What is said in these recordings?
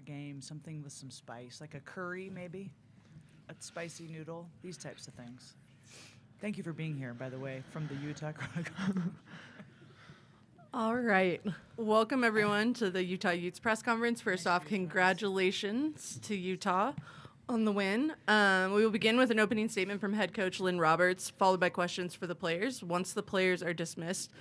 game, something with some spice, like a curry maybe, a spicy noodle, these types of things. Thank you for being here, by the way, from the Utah Chronicle. All right. Welcome, everyone, to the Utah Utes press conference. First off, congratulations to Utah on the win. We will begin with an opening statement from head coach Lynn Roberts, followed by questions for the players. Once the players are dismissed,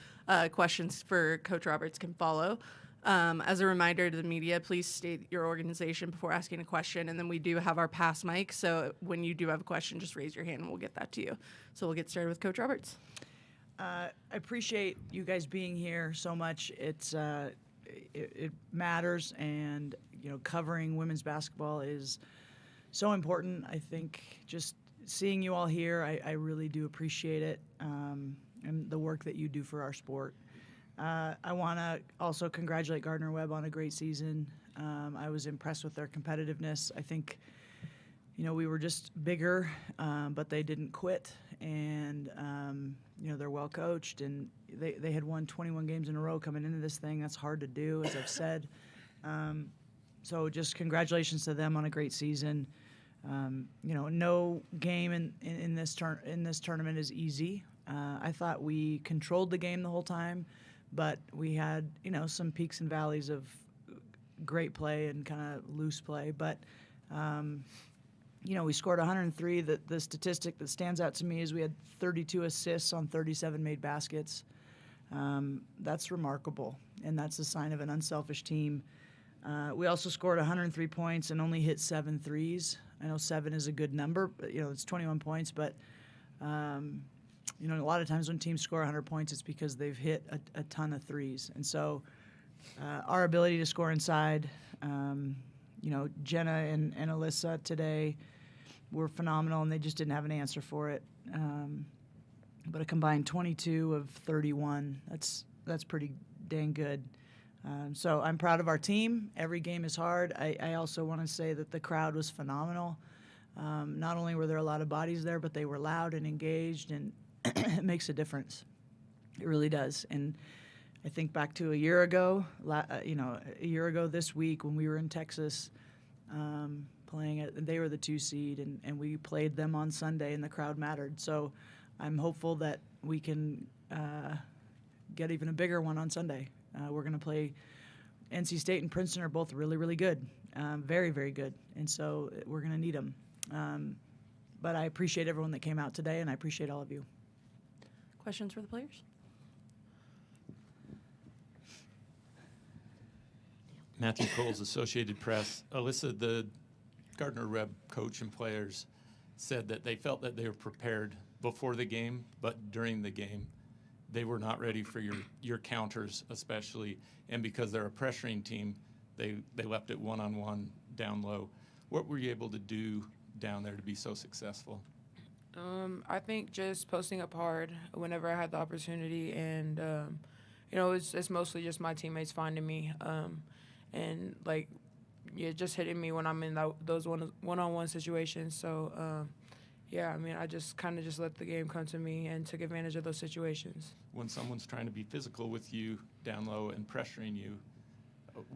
questions for Coach Roberts can follow. As a reminder to the media, please state your organization before asking a question, and then we do have our pass mic, so when you do have a question, just raise your hand and we'll get that to you. So we'll get started with Coach Roberts. I appreciate you guys being here so much. It matters, and covering women's basketball is so important. I think just seeing you all here, I really do appreciate it, and the work that you do for our sport. I want to also congratulate Gardner-Webb on a great season. I was impressed with their competitiveness. I think, we were just bigger, but they didn't quit, and they're well coached, and they had won 21 games in a row coming into this thing. That's hard to do, as I've said. So just congratulations to them on a great season. No game in this tournament is easy. I thought we controlled the game the whole time, but we had some peaks and valleys of great play and kind of loose play. But we scored 103. The statistic that stands out to me is we had 32 assists on 37 made baskets. That's remarkable, and that's a sign of an unselfish team. We also scored 103 points and only hit 7 threes. I know 7 is a good number, but it's 21 points. But a lot of times when teams score 100 points, it's because they've hit a ton of threes. And so our ability to score inside, Jenna and Alyssa today were phenomenal, and they just didn't have an answer for it. But a combined 22 of 31, that's pretty dang good. So I'm proud of our team. Every game is hard. I also want to say that the crowd was phenomenal. Not only were there a lot of bodies there, but they were loud and engaged, and it makes a difference. It really does. And I think back to a year ago this week when we were in Texas playing it, they were the 2 seed, and we played them on Sunday, and the crowd mattered. So I'm hopeful that we can get even a bigger one on Sunday. We're going to play NC State and Princeton are both really, really good, very, very good, and so we're going to need them. But I appreciate everyone that came out today, and I appreciate all of you. Questions for the players? Matthew Coles, Associated Press. Alyssa, the Gardner-Webb coach and players said that they felt that they were prepared before the game, but during the game, they were not ready for your counters, especially. And because they're a pressuring team, they left it one-on-one down low. What were you able to do down there to be so successful? I think just posting up hard whenever I had the opportunity, and it's mostly just my teammates finding me, and just hitting me when I'm in those one-on-one situations. So I just kind of just let the game come to me and took advantage of those situations. When someone's trying to be physical with you down low and pressuring you,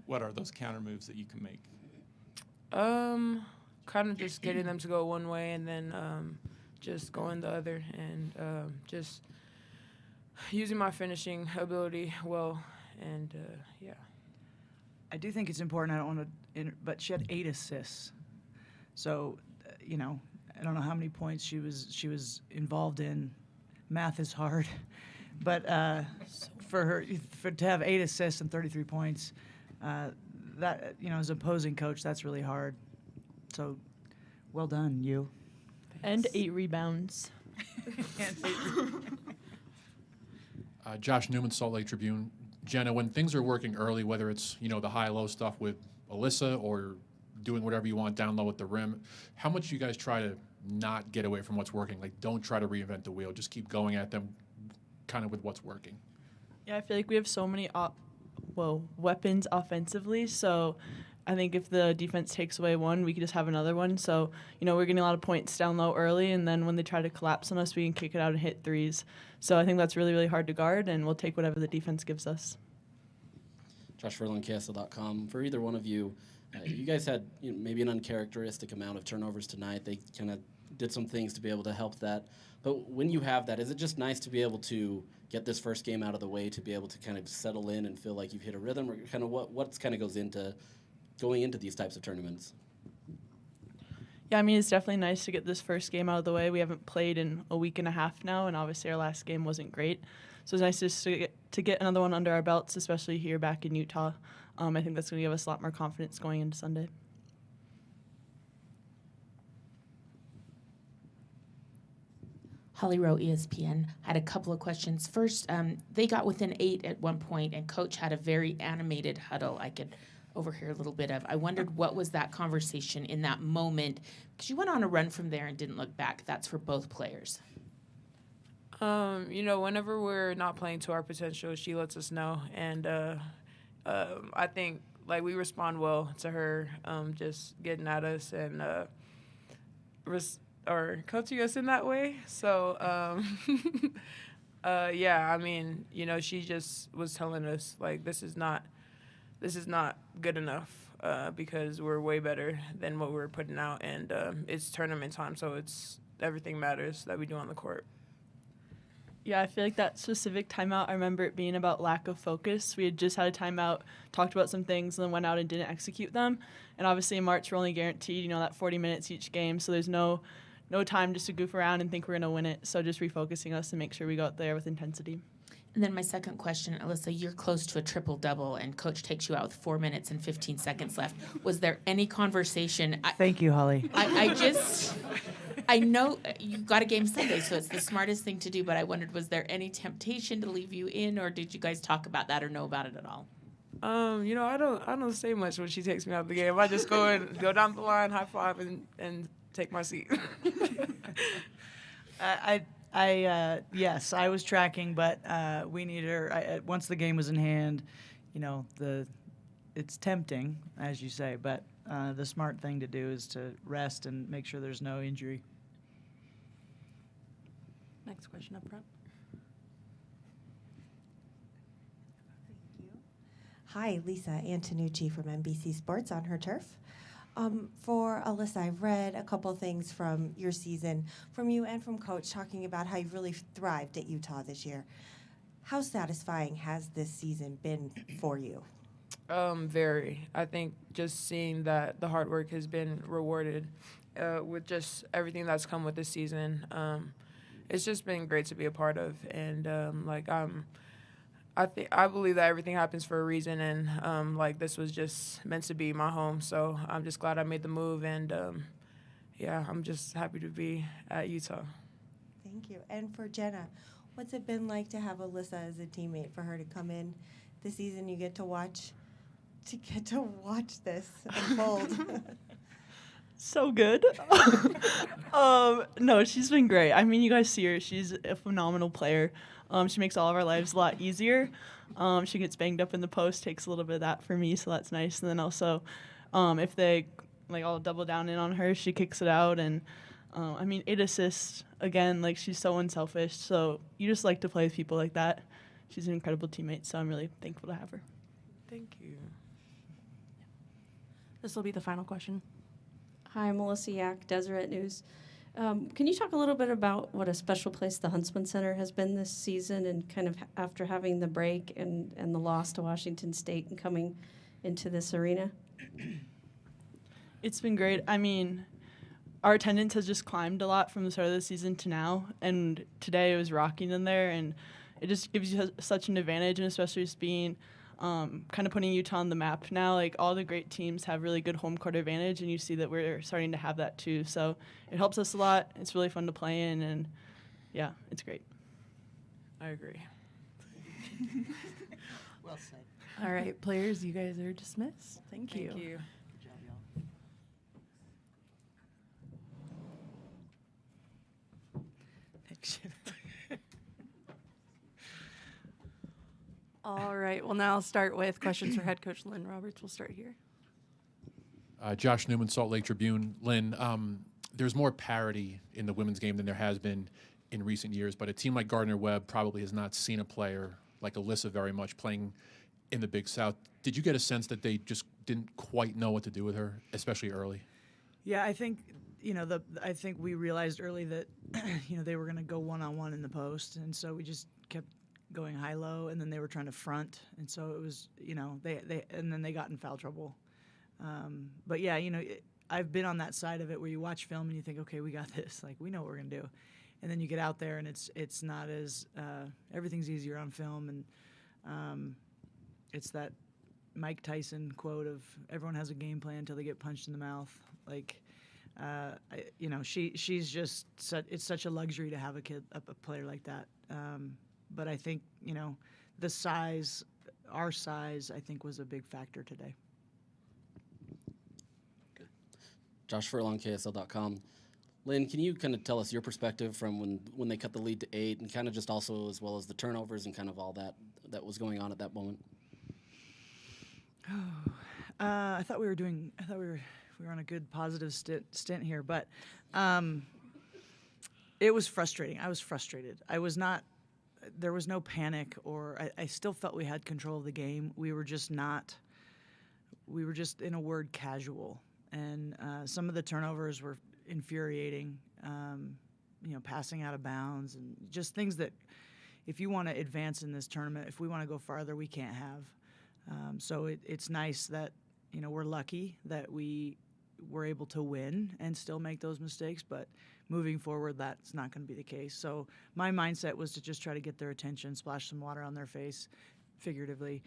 what are those counter moves that you can make? Kind of just getting them to go one way and then just going the other, and just using my finishing ability well, and I do think it's important. I don't want to, but she had 8 assists. So, I don't know how many points she was involved in. Math is hard, but to have 8 assists and 33 points, that as an opposing coach, that's really hard. So, well done, you. And 8 rebounds. Josh Newman, Salt Lake Tribune. Jenna, when things are working early, whether it's the high-low stuff with Alyssa or doing whatever you want down low at the rim, how much do you guys try to not get away from what's working? Like, don't try to reinvent the wheel. Just keep going at them kind of with what's working. Yeah, I feel like we have so many weapons offensively, so I think if the defense takes away one, we could just have another one. So, we're getting a lot of points down low early, and then when they try to collapse on us, we can kick it out and hit threes. So I think that's really, really hard to guard, and we'll take whatever the defense gives us. Josh Verlin, KSL.com. For either one of you, You guys had maybe an uncharacteristic amount of turnovers tonight. They kind of did some things to be able to help that. But when you have that, is it just nice to be able to get this first game out of the way, to be able to kind of settle in and feel like you've hit a rhythm, or kind of what kind of goes into going into these types of tournaments? Yeah, I mean, it's definitely nice to get this first game out of the way. We haven't played in a week and a half now, and obviously our last game wasn't great. So it's nice just to get another one under our belts, especially here back in Utah. I think that's going to give us a lot more confidence going into Sunday. Holly Rowe, ESPN. Had a couple of questions. First, they got within 8 at one point, and Coach had a very animated huddle I could overhear a little bit of. I wondered what was that conversation in that moment, because you went on a run from there and didn't look back. That's for both players. Whenever we're not playing to our potential, she lets us know, and I think we respond well to her just getting at us and or coaching us in that way. So she just was telling us this is not good enough because we're way better than what we're putting out, and it's tournament time, so it's everything matters that we do on the court. Yeah, I feel like that specific timeout, I remember it being about lack of focus. We had just had a timeout, talked about some things, and then went out and didn't execute them. And obviously in March, we're only guaranteed, that 40 minutes each game. So there's no time just to goof around and think we're going to win it. So just refocusing us to make sure we go out there with intensity. And then my second question, Alyssa, you're close to a triple-double, and Coach takes you out with 4 minutes and 15 seconds left. Was there any conversation? Thank you, Holly. I know you got a game Sunday, so it's the smartest thing to do, but I wondered, was there any temptation to leave you in, or did you guys talk about that or know about it at all? I don't say much when she takes me out of the game. I just go down the line, high five, and take my seat. Yes, I was tracking, but we needed her. Once the game was in hand, it's tempting, as you say, but the smart thing to do is to rest and make sure there's no injury. Next question up front. Hi, Lisa Antonucci from NBC Sports on Her Turf. For Alyssa, I've read a couple things from your season, from you and from Coach, talking about how you've really thrived at Utah this year. How satisfying has this season been for you? Very. I think just seeing that the hard work has been rewarded with just everything that's come with this season. It's just been great to be a part of, and I believe that everything happens for a reason, and this was just meant to be my home. So I'm just glad I made the move, and I'm just happy to be at Utah. Thank you. And for Jenna, what's it been like to have Alyssa as a teammate? For her to come in this season, you get to watch this unfold. So good. No, she's been great. I mean, you guys see her. She's a phenomenal player. She makes all of our lives a lot easier. She gets banged up in the post, takes a little bit of that for me, so that's nice. And then also, if they I'll double down in on her, she kicks it out. And 8 assists again. She's so unselfish. So you just like to play with people like that. She's an incredible teammate, so I'm really thankful to have her. Thank you. This will be the final question. Hi, I'm Melissa Yak, Deseret News. Can you talk a little bit about what a special place the Huntsman Center has been this season, and kind of after having the break and the loss to Washington State and coming into this arena? It's been great. Our attendance has just climbed a lot from the start of the season to now, and today it was rocking in there, and it just gives you such an advantage, and especially just being kind of putting Utah on the map now. All the great teams have really good home court advantage, and you see that we're starting to have that too. So it helps us a lot. It's really fun to play in, and yeah, it's great. I agree. Well said. All right, players, you guys are dismissed. Thank you. Thank you. Good job, y'all. Thanks. All right, we'll now start with questions for head coach Lynn Roberts. We'll start here. Josh Newman, Salt Lake Tribune. Lynn, there's more parity in the women's game than there has been in recent years, but a team like Gardner-Webb probably has not seen a player like Alyssa very much playing in the Big South. Did you get a sense that they just didn't quite know what to do with her, especially early? Yeah, I think I think we realized early that they were going to go one-on-one in the post, and so we just kept going high-low, and then they were trying to front, and so it was they and then they got in foul trouble. But yeah, I've been on that side of it where you watch film and you think, okay, we got this, like we know what we're going to do, and then you get out there and it's not as everything's easier on film, and it's that Mike Tyson quote of everyone has a game plan until they get punched in the mouth. Like, she's just it's such a luxury to have a player like that. But I think the size, our size, I think was a big factor today. Josh Furlong, KSL.com. Lynn, can you kind of tell us your perspective from when they cut the lead to 8, and kind of just also as well as the turnovers and kind of all that was going on at that moment? I thought we were on a good positive stint here, but it was frustrating. I was frustrated. There was no panic, or I still felt we had control of the game. We were just, in a word, casual. And some of the turnovers were infuriating, passing out of bounds, and just things that if you want to advance in this tournament, if we want to go farther, we can't have. So it's nice that, we're lucky that we were able to win and still make those mistakes, but moving forward, that's not going to be the case. So my mindset was to just try to get their attention, splash some water on their face, figuratively.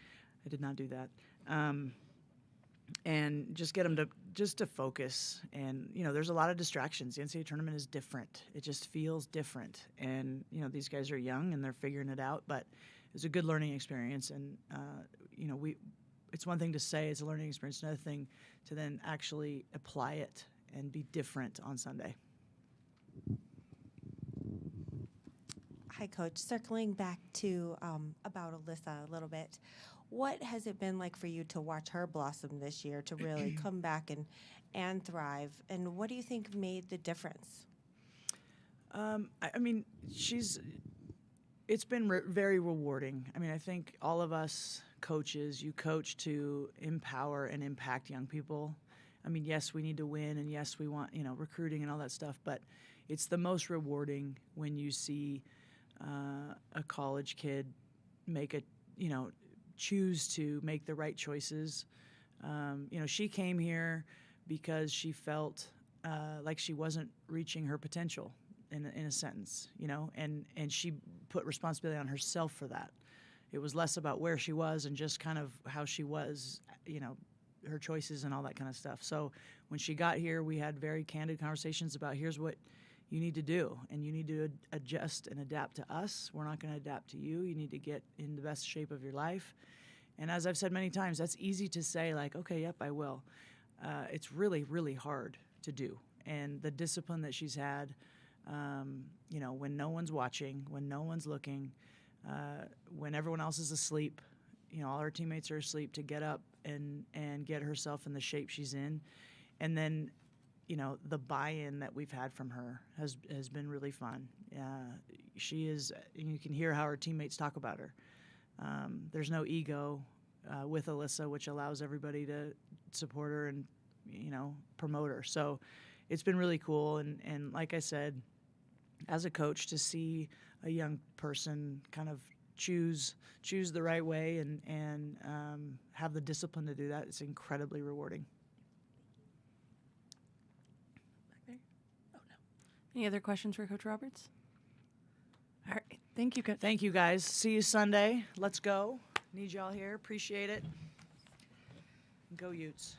I did not do that. And just get them to focus. And, there's a lot of distractions. The NCAA tournament is different. It just feels different. And, these guys are young and they're figuring it out, but it's a good learning experience. And, it's one thing to say it's a learning experience, another thing to then actually apply it and be different on Sunday. Hi, Coach. Circling back to about Alyssa a little bit, what has it been like for you to watch her blossom this year, to really come back and thrive? And what do you think made the difference? It's been very rewarding. I think all of us coaches, you coach to empower and impact young people. Yes, we need to win, and yes, we want, recruiting and all that stuff, but it's the most rewarding when you see a college kid choose to make the right choices. She came here because she felt like she wasn't reaching her potential in a sentence, and she put responsibility on herself for that. It was less about where she was and just kind of how she was, her choices and all that kind of stuff. So when she got here, we had very candid conversations about here's what you need to do, and you need to adjust and adapt to us. We're not going to adapt to you. You need to get in the best shape of your life. And as I've said many times, that's easy to say, like, okay, yep, I will. It's really, really hard to do. And the discipline that she's had, when no one's watching, when no one's looking, when everyone else is asleep, all her teammates are asleep, to get up and get herself in the shape she's in. And then, the buy-in that we've had from her has been really fun. She is, you can hear how her teammates talk about her. There's no ego with Alyssa, which allows everybody to support her and, promote her. So it's been really cool. And like I said, as a coach, to see a young person kind of choose the right way and have the discipline to do that, it's incredibly rewarding. Back there? Oh, no. Any other questions for Coach Roberts? All right. Thank you, Coach. Thank you, guys. See you Sunday. Let's go. Need y'all here. Appreciate it. Go Utes.